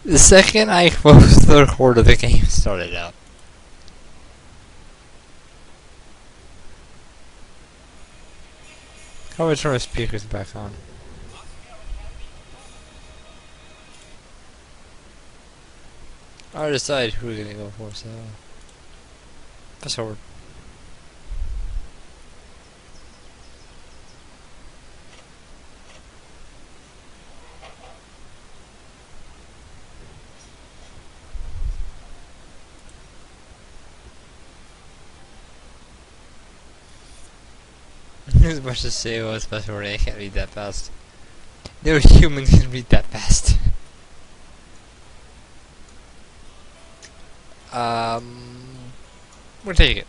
The second I closed the recorder, the game started up. How do I turn my speakers back on? I decide who we're gonna go for, so fast forward. As much as say was fast forward, I can't read that fast. No human can read that fast. We'll take it.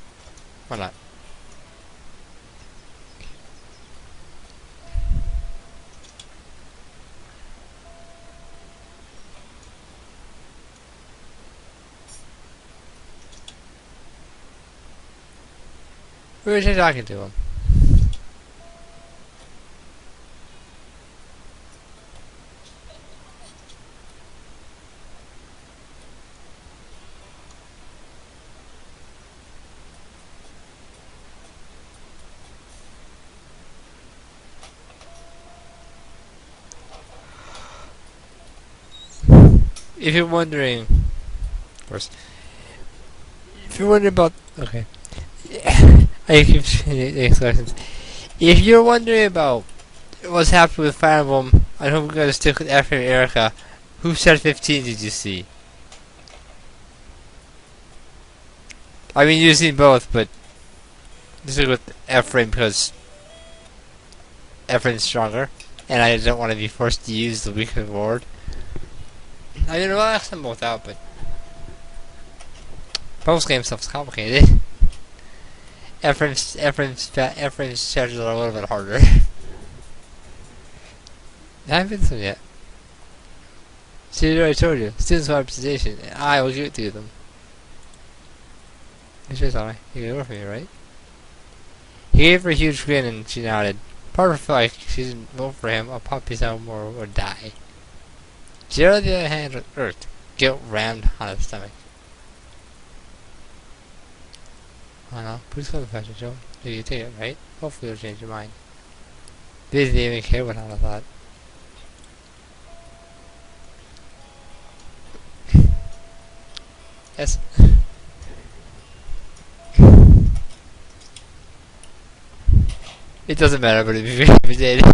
Why not? We were just talking to him. If you're wondering, of course, if you're wondering about, okay, I keep saying questions. If you're wondering about what's happening with Fire Emblem, I hope we're gonna stick with Ephraim and Erica. Who said 15 did you see? I mean, you've seen both, but this is with Ephraim because Ephraim's stronger, and I don't want to be forced to use the weaker ward. I mean, I'll ask them both out, but both game stuff's complicated. Ephraim's charges are a little bit harder. I haven't been to them yet. See, I told you, students want representation, and I will give it to them. You sure saw me. You can work for me, right? He gave her a huge grin and she nodded. Part of her felt like she didn't vote for him, a puppy sound more or die. Jared, on the other hand, irked. Guilt rammed on his stomach. I don't know. Please go to the fashion show. If you take it, right? Hopefully you'll change your mind. They didn't even care what Hannah thought. Yes. It doesn't matter, but if you did.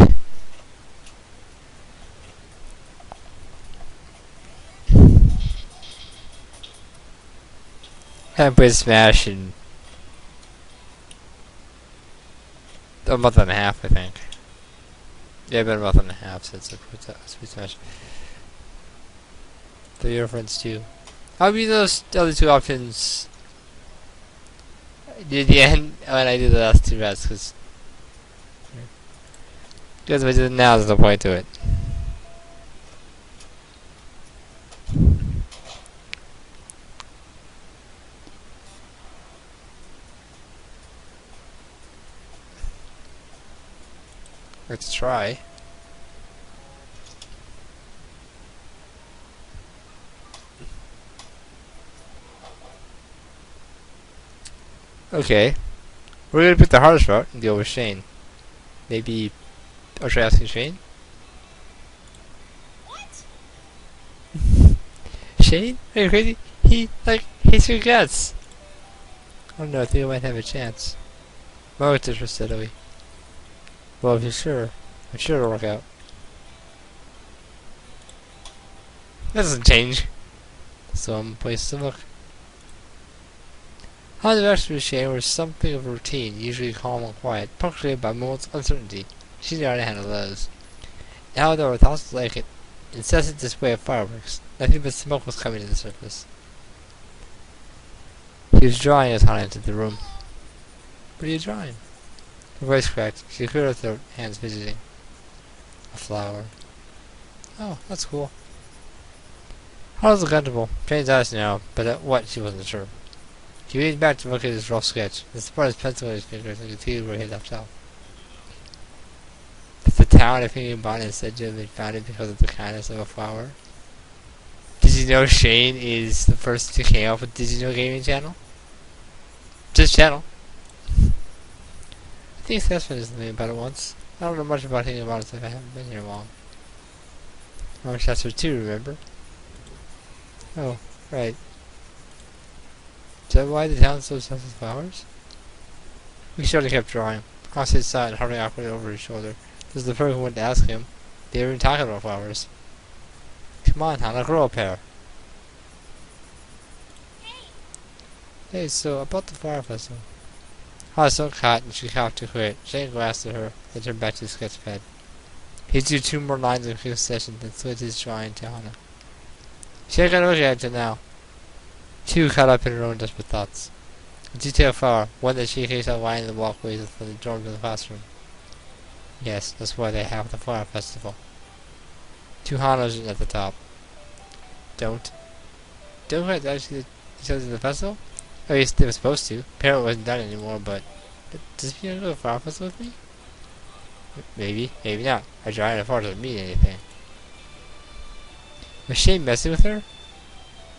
I haven't played Smash in a month and a half, I think. Yeah, it's been a month and a half since I played Smash. They're your friends too. I'll be those other two options near the end when I do the last two rounds, because if I do it now, there's no point to it. Let's try. Okay. We're gonna pick the hardest route and deal with Shane. Maybe I'll try asking Shane? What? Shane? Are you crazy? He, hates your guts. I don't know, I think I might have a chance. Margaret is steadily. Well, if you're sure, I'm sure it'll work out. That doesn't change. Some place to look. How the rest of Shane was something of a routine, usually calm and quiet, punctuated by moments of uncertainty. She knew how to handle those. Now there were thoughts like an incessant display of fireworks. Nothing but smoke was coming to the surface. He was drawing as Hana entered the room. What are you drawing? Her voice cracked. She cleared her throat, hands fidgeting. A flower. Oh, that's cool. Hana was uncomfortable. Trained eyes now, but at what she wasn't sure. He leaned back to look at his rough sketch, and spread his pencil in his fingers and continued where he left off. The town of Hingenbon is said to have been founded because of the kindness of a flower. Did you know Shane is the person who came up with Did You Know Gaming Channel? Just channel. I think Seth's been something about it once. I don't know much about anything about it if I haven't been here long. I'm chapter 2, remember? Oh, right. Is that why the town's so obsessed with flowers? We should have kept drawing. Hans his side, hovering awkwardly over his shoulder. This is the person who went to ask him. They were talking about flowers. Come on, Hannah, grow up here. Hey, so about the flower festival. Hannah was so hot and she coughed to quit. Shane glanced at her, then turned back to the sketch pad. He drew 2 more lines of concession, then slid his drawing to Hannah. She had got look at it now. Too caught up in her own desperate thoughts. A detailed flower, one that she occasionally lining the walkways of the dorm to the classroom. Yes, that's why they have the flower festival. 2 Hanas at the top. Don't quite actually each other to the festival? At least they were supposed to. Apparently it wasn't done anymore, but does he go to the flower festival with me? Maybe, maybe not. I tried it doesn't mean anything. Was Shane messing with her?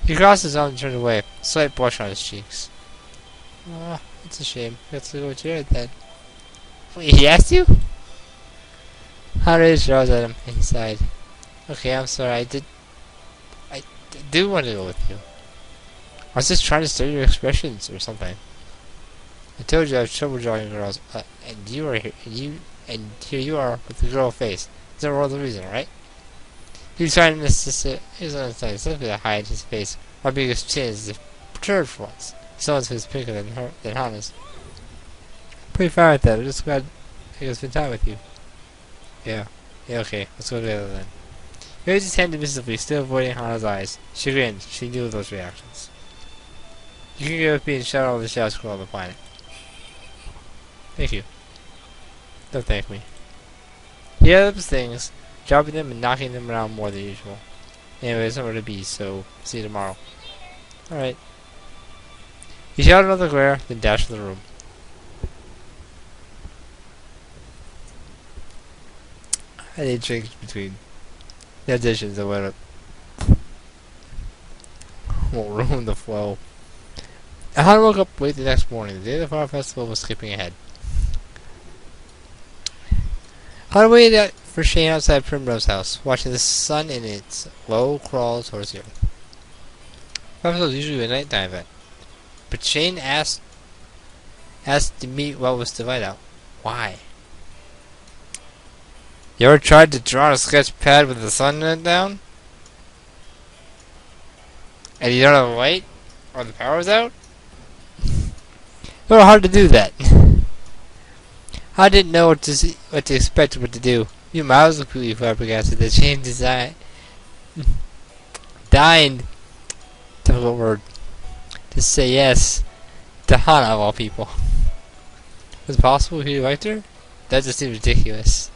He crossed his arms and turned away, a slight blush on his cheeks. Ah, it's a shame. Let's go with Jared then. Wait, he asked you? Hunter raised his eyes at him, and he sighed. Okay, I'm sorry, I do want to go with you. I was just trying to study your expressions or something. I told you I have trouble drawing girls, and you are here, and here you are with the girl face. There's no other reason, right? He was trying to simply to hide his face. My biggest chin is perturbed for once. Someone's face pinker than Hannah's. Pretty fine with that. I'm just glad I could spend time with you. Yeah, okay. Let's go together then. He raised his hand dismissively, still avoiding Hannah's eyes. She grinned. She knew those reactions. You can go with me and shout all the shouts across the planet. Thank you. Don't thank me. He had up his things, dropping them and knocking them around more than usual. Anyway, there's somewhere to be, so see you tomorrow. Alright. He shouted another glare, then dashed from the room. I need drinks between the auditions that went up. Won't ruin the flow. I woke up late the next morning. The day of the Flower Festival was skipping ahead. I waited out for Shane outside Primrose's house, watching the sun in its low crawl towards the earth. The festival was usually a nighttime event, but Shane asked to meet what was to light out. Why? You ever tried to draw on a sketch pad with the sun down? And you don't have a light? Or the power's out? It's a little hard to do that. I didn't know what to expect or what to do. You miles completely flabbergasted that Shane dined, difficult word, to say yes to Hannah of all people. Was it possible he liked her? That just seemed ridiculous.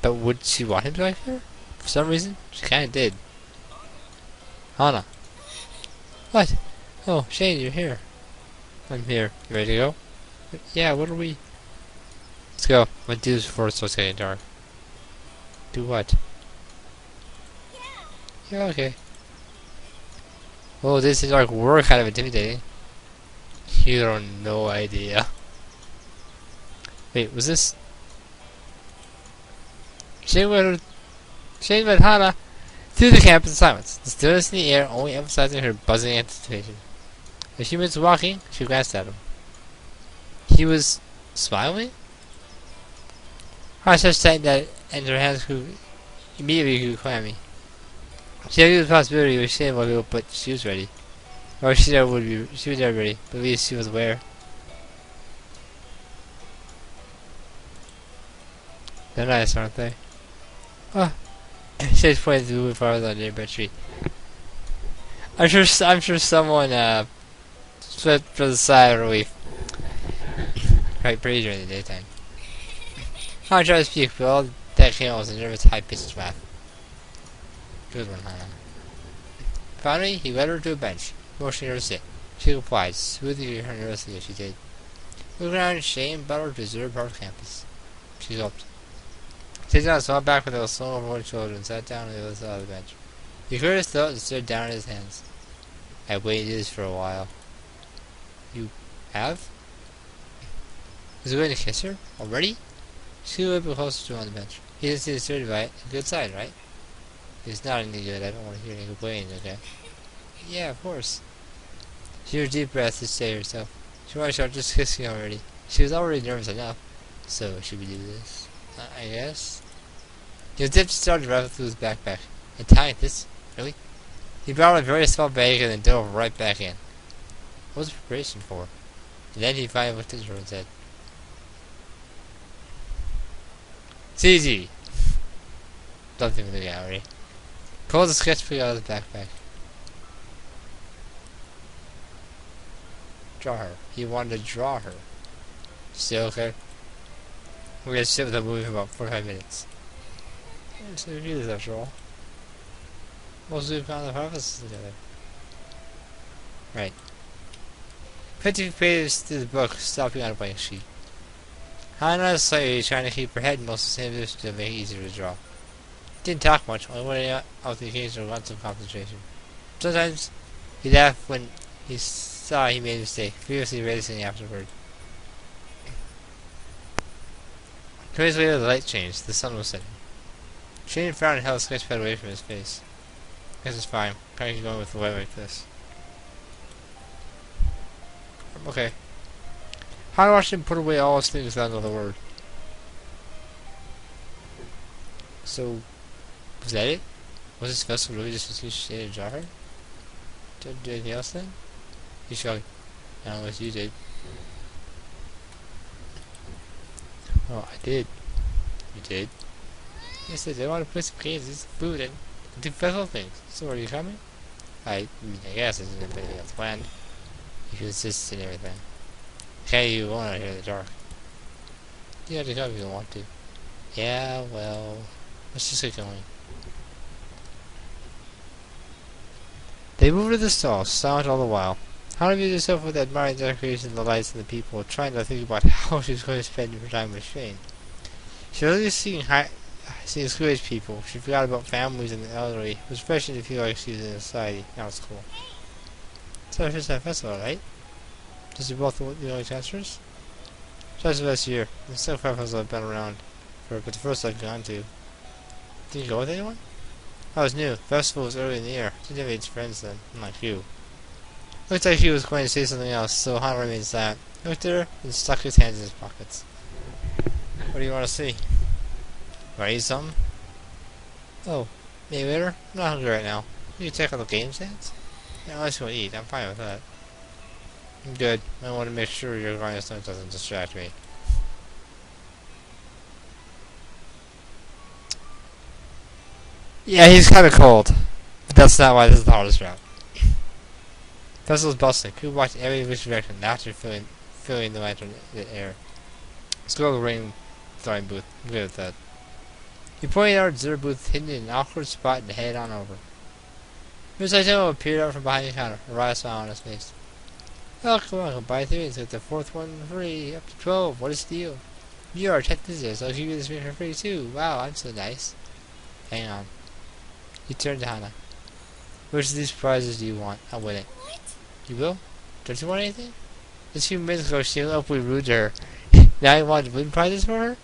But would she want him to like her? For some reason, she kinda did. Hannah. What? Oh, Shane, you're here. I'm here. You ready to go? Yeah, what are we? Let's go. I'm gonna do this before it starts getting dark. Do what? Yeah, okay. Oh, this is like we're kind of intimidating. You don't no idea. Wait, was this? Shane led Hannah through the campus in silence, the stillness in the air only emphasizing her buzzing anticipation. A few minutes walking, she glanced at him. He was smiling? Hannah touched tight that, and her hands immediately clammy. She had the possibility of Shane would go, but she was ready. Or she was never ready, but at least she was aware. They're nice, aren't they? Oh. She's pointing to the moving flowers on the neighborhood tree. I'm sure someone split for the sigh of relief. Right, pretty during the daytime. I tried to speak, but all that came out was a nervous, high-pitched laugh. Good one, Hannah. Finally, he led her to a bench, motioning her to sit. She complied, smoothing her nervously as she did. Looking around in shame, battled her deserted part of campus. She gulped. Sat down, saw back with a slow over one shoulder, and sat down on the other side of the bench. He cleared his throat and stared down at his hands. I waited this for a while. You have? Was he going to kiss her? Already? She moved a bit closer to him on the bench. He didn't see the dirty bite. A good sign, right? It's not any good. I don't want to hear any complaining, okay? Yeah, of course. She drew a deep breath to stay herself. She wanted to start just kissing already. She was already nervous enough. So, should we do this? I guess? He dipped his started right through his backpack. And tying this? Really? He brought a very small bag and then dove right back in. What was the preparation for? And then he finally looked at her and said, it's easy. Something from the gallery. Pulled the sketchbook out of his backpack. Draw her. He wanted to draw her. Still okay? We're gonna sit with the movie for about 45 minutes. So we do this after all. Most of we've gone the prefaces together. Right. 50 pages through the book, stopping on a blank sheet. Hannah slightly trying to keep her head in most of the same position to make it easier to draw. Didn't talk much, only went out with the occasional grunts of concentration. Sometimes he laughed when he saw he made a mistake, previously racing afterward. 2 days later the light changed, the sun was setting. Shane frowned and held the sketchpad away from his face. Guess it's fine. Can't keep going with the way like this. Okay. Hannah watched him put away all his things without another word. So, was that it? Was this vessel really just a shade of jar? Did you do anything else then? He shrugged. Not unless you did. Oh, I did. You did? Yes, I did. I want to put some cans, some food, and do vessel things. So are you coming? I guess I didn't have anything else planned. If you insist and everything. Okay, you won't out here in the dark. You have to come if you don't want to. Yeah, well, let's just get going. They moved to the stall, silent all the while. Hannah viewed herself with admiring decorations, the lights, and the people, trying to think about how she was going to spend her time with Shane. She was only seeing school-age people. She forgot about families and the elderly. It was refreshing to feel like she was in society. Now it's cool. It's our first time festival, right? Does you both the only transfers? Twice the last year. The second festivals I've been around for, but the first I've gone to. Did you go with anyone? I was new. Festival was early in the year. Didn't have any friends then, unlike you. Looked like he was going to say something else, so Han remained silent. He looked at her and stuck his hands in his pockets. What do you want to see? Want to eat something? Oh, maybe later? I'm not hungry right now. You can check out the game stands? Yeah, unless you want to eat, I'm fine with that. I'm good. I want to make sure your going stuff doesn't distract me. Yeah, he's kind of cold. But that's not why this is the hardest route. Festival's bustling. People walked in every which direction, laughter filling the lantern in the air. Let's go to the ring throwing booth. I'm good with that. He pointed out Zero booth hidden in an awkward spot and headed on over. Mr. Saito appeared out from behind the counter, a wry smile on his face. Oh, come on, buy 3 and get the 4th one free, up to 12, what a steal. You are a tech enthusiast, I'll give you this ring for free too. Wow, I'm so nice. Hang on. He turned to Hannah. Which of these prizes do you want? I'll win it. What? You will? Don't you want anything? Just a few minutes ago she looked awfully rude to her. Now you want to win prizes for her?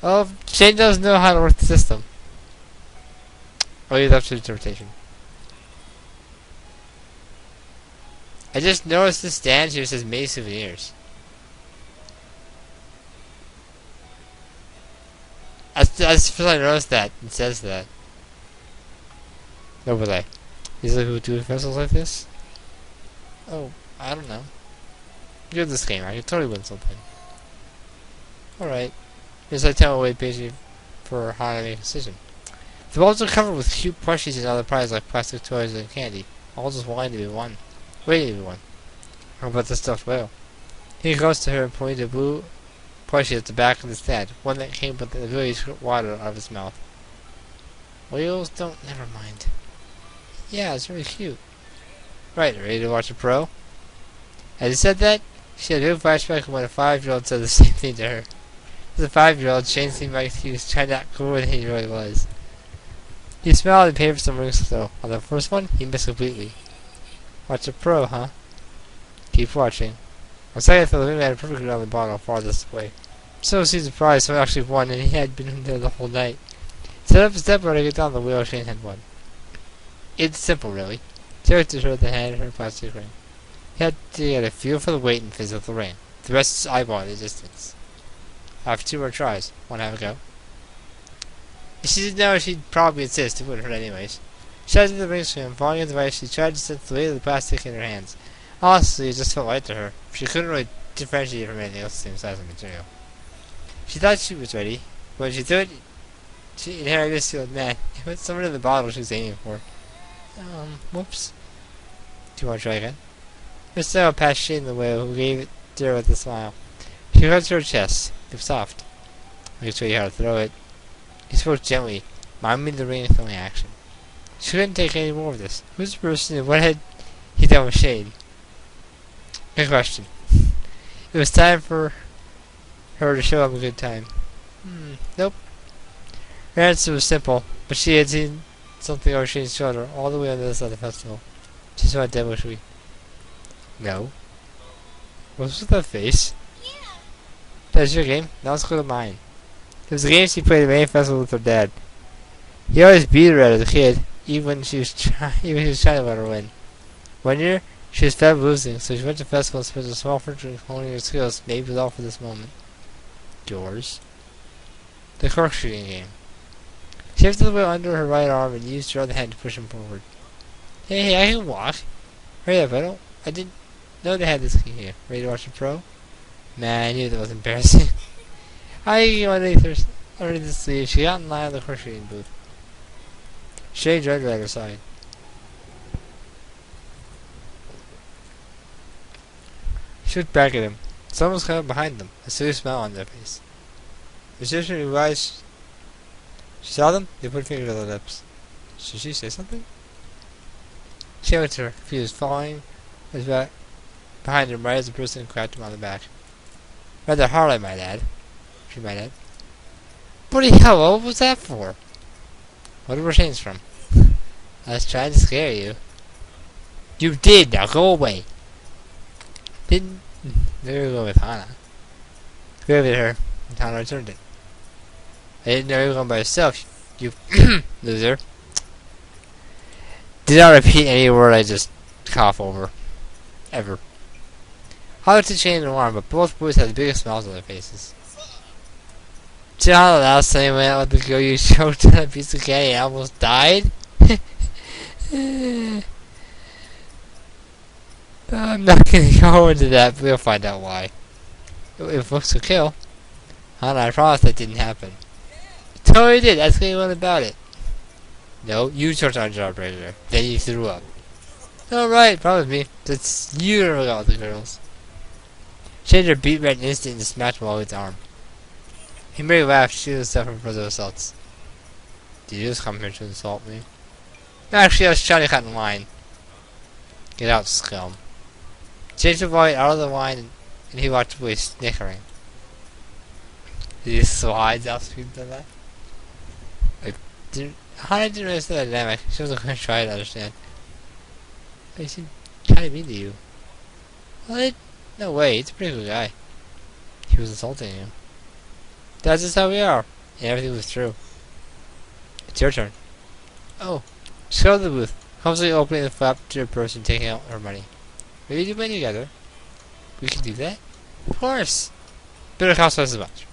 Oh, Shane doesn't know how to work the system. I'll leave that to interpretation. I just noticed this stand here says May Souvenirs. I first I noticed that. It says that. Overlay. These are who do vessels like this? Oh, I don't know. Good at this game. I can totally win something. Alright. Here's I tell away page for how to make a decision. The walls are covered with cute plushies and other prizes like plastic toys and candy. All just wanting to be won. Waiting to be won. How about the stuffed whale? He goes to her and pointed a blue plushie at the back of the stand, one that came with the ability to shoot water out of its mouth. Whales don't, never mind. Yeah, it's really cute. Right, ready to watch a pro? As he said that, she had a new flashback when a 5-year-old said the same thing to her. As a 5-year-old, Shane seemed like he was trying to act cooler than he really was. He smiled and paid for some rings though. On the first one, he missed completely. Watch a pro, huh? Keep watching. On second thought, the wingman had perfectly on the bottle farthest away. So seemed surprised, so actually won, and he had been there the whole night. Set up a step to get down the wheel, Shane had won. It's simple, really. Terry showed the hand her plastic ring. He had to get a feel for the weight and fizz of the ring. The rest is eyeball in the distance. I have 2 more tries. Want to have a go? If she didn't know, she'd probably insist. It wouldn't hurt anyways. She tried to the ring to him. Following the device, she tried to sense the weight of the plastic in her hands. Honestly, it just felt light to her. She couldn't really differentiate it from anything else the same size of material. She thought she was ready. When she threw it, she inherited this field. Man, it was somewhere in the bottle she was aiming for. Whoops. Do you want to try again? Miss Sarah passed Shane the way, who gave it to her with a smile. She rubbed her chest. It was soft. I can show you how to throw it. He spoke gently, miming the ring throwing action. She couldn't take any more of this. Who's the person and what had he done with Shane? Good question. It was time for her to show him a good time. Nope. Her answer was simple, but she had seen something over Shane's shoulder all the way on the other side of the festival. She saw it devilishly. No. What's with that face? That's your game. Now let's go to mine. It was a game she played at the main festival with her dad. He always beat her at it as a kid, even when she was trying to let her win. One year, she was fed of losing, so she went to the festival and spent a small fortune honing her skills. Maybe it was all for this moment. Yours. The cork shooting game. She lifted the wheel under her right arm and used her other hand to push him forward. Hey, I can walk. Hurry up, I didn't know they had this game here. Ready to watch a pro? Man, I knew that was embarrassing. I underneath the sleeve. She got in line of the cork shooting booth. Shane dragged her at her side. She looked back at him. Someone was coming behind them, a silly smile on their face. The magician realized she saw them. They put fingers to their lips. Should she say something? She went to her, confused, following his back behind him right as the person cracked him on the back. Rather hard, I might add. She might add. Bloody hell, what was that for? What were Shane's from? I was trying to scare you. You did, now go away. Didn't. There we go with Hana. Gave it her, and Hana returned it. I didn't know you were going by yourself, you loser. Did not repeat any word I just cough over. Ever. I looked at Shane and Warren, but both boys had the biggest smiles on their faces. John, the last time you went out with the girl you choked on a piece of candy and almost died? I'm not gonna go into that, but we'll find out why. If looks will kill. Hana, I promise that didn't happen. It totally did, ask anyone about it. No, you choked on a jawbreaker. Then you threw up. Alright, promise me. That's you never got with the girls. Changed her beat red instant and smacked Wally's arm. He merely laughed, shooting himself from further assaults. Did you just come here to insult me? Actually, I was trying to cut in line. Get out, scum. Changed the Wally out of the line, and he walked away, snickering. Did he slide down the street like that? I didn't really see that dynamic. She wasn't going to try to understand. But he seemed kind of mean to you. What? No way, he's a pretty good guy. He was insulting you. That's just how we are. And everything was true. It's your turn. Oh. Just go to the booth. Clumsily opening the flap to a person taking out her money. Maybe do money together. We can do that? Of course. But it costs us as much.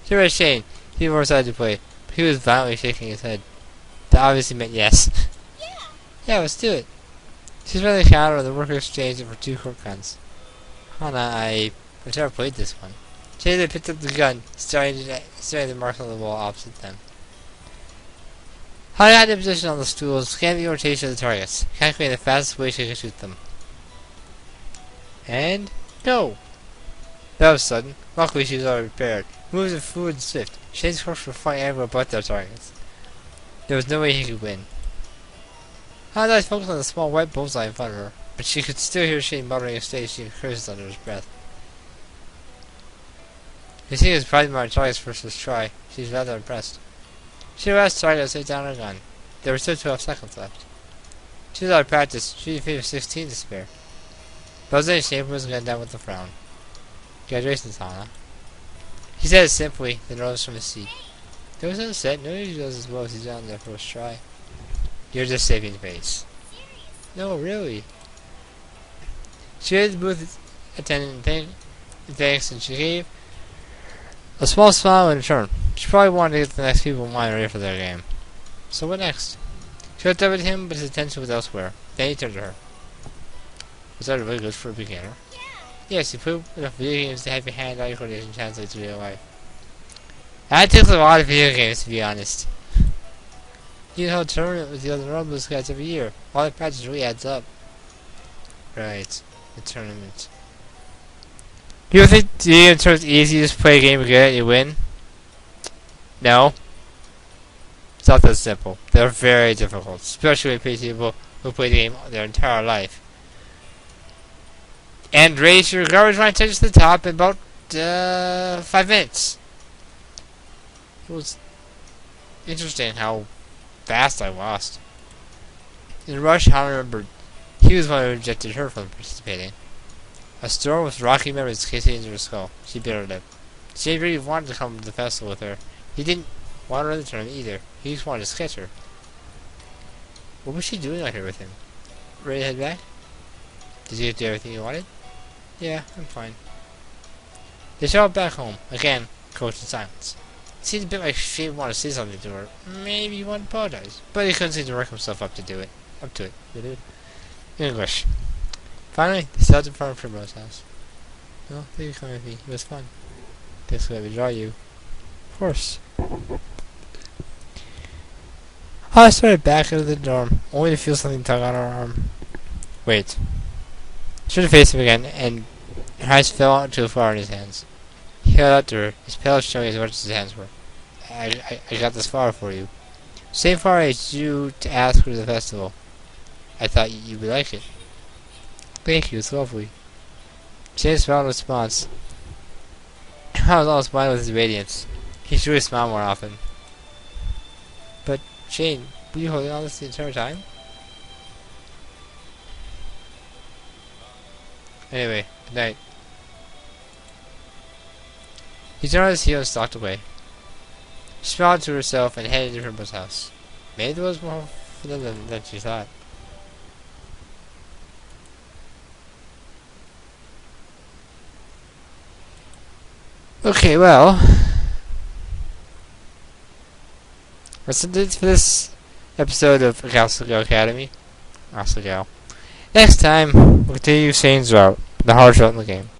Here was Shane. He was more excited to play. But he was violently shaking his head. That obviously meant yes. Yeah, let's do it. She's running the counter and the worker exchanged it for 2 cork guns. Hana, I've never played this one. Shane picked up the gun, staring at the marks on the wall opposite them. Hana had the position on the stool and scanned the orientation of the targets, calculating the fastest way she could shoot them. And go! That was sudden. Luckily she was already prepared. Moves were fluid and swift. Shane's corks were flying everywhere but their targets. There was no way he could win. Hana's eyes focused on the small white bullseye in front of her, but she could still hear Shane muttering a stage curses under his breath. You see, he was probably my target's first try. She's rather impressed. She was trying to sit down her gun. There were still 12 seconds left. She was out of practice. She had 16 to spare. Buzzing Shaper was going down with a frown. Graduation's on, huh? He said it simply, then rose from his seat. There was no set. Nobody does as well as he's done their first try. You're just saving face. No, really. She had the booth attendant thanks, and she gave a small smile in return. She probably wanted to get the next people in line ready for their game. So what next? She looked up at him, but his attention was elsewhere. Then he turned to her. Was that really good for a beginner? Yes, you put enough video games to have your hand-eye coordination translate to real life. That takes a lot of video games, to be honest. You hold a tournament with the other Rumbles guys every year. All that practice really adds up. Right, the tournament. You think the tournament's easy? You just play a game and get it, you win? No. It's not that simple. They're very difficult, especially with people who play the game their entire life. And raise your garbage line touches to the top in about 5 minutes. It was interesting how fast I lost. In a rush, Hannah remembered he was the one who rejected her from participating. A storm with rocky memories casing into her skull. She bit her lip. She really wanted to come to the festival with her. He didn't want her in the tournament either. He just wanted to sketch her. What was she doing out here with him? Ready to head back? Did you get to do everything you wanted? Yeah, I'm fine. They traveled back home. Again, coached in silence. It seemed a bit like she wanted to say something to her. Maybe he wanted to apologize. But he couldn't seem to work himself up to it. English. Finally, they stopped in front of Primrose's house. Well, thank you for coming with me. It was fun. Thanks for letting me draw you. Of course. I started back into the dorm, only to feel something tug on her arm. Wait. She turned to face him again, and her eyes fell onto the flower in his hands. He held out to her, his pale showing as much as his hands were. I got this flower for you. Same flower I asked you to ask for the festival. I thought you would like it. Thank you, it's lovely. James smiled in response. I was almost blind with his radiance. He should really smile more often. But, Jane, were you holding on this the entire time? Anyway, good night. He turned on his heel and stalked away. She smiled to herself and headed to Primrose's house. Maybe there was more for them than she thought. Okay, well, that's it for this episode of Asagao Academy. Asagao. Next time, we'll continue Shane's route, the hardest route in the game.